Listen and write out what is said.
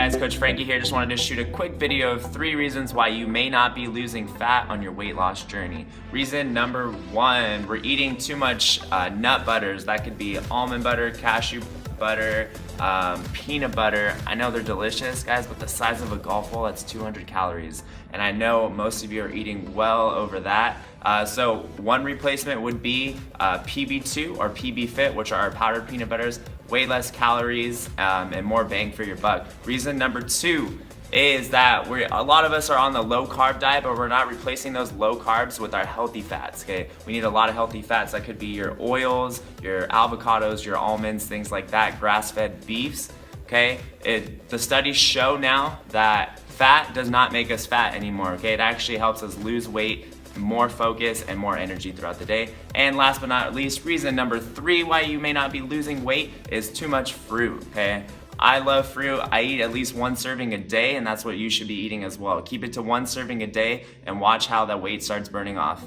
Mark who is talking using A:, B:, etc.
A: guys, Coach Frankie here. Just wanted to shoot a quick video of 3 reasons why you may not be losing fat on your weight loss journey. Reason number 1, we're eating too much nut butters. That could be almond butter, cashew butter, peanut butter. I know they're delicious, guys, but the size of a golf ball, that's 200 calories. And I know most of you are eating well over that. So one replacement would be PB2 or PB Fit, which are our powdered peanut butters, way less calories and more bang for your buck. Reason number 2 is that a lot of us are on the low carb diet, but we're not replacing those low carbs with our healthy fats, okay? We need a lot of healthy fats. That could be your oils, your avocados, your almonds, things like that, grass-fed beefs, okay? The studies show now that fat does not make us fat anymore, okay? It actually helps us lose weight, more focus, and more energy throughout the day. And last but not least, reason number 3 why you may not be losing weight is too much fruit, okay? I love fruit. I eat at least 1 serving a day, and that's what you should be eating as well. Keep it to 1 serving a day and watch how that weight starts burning off.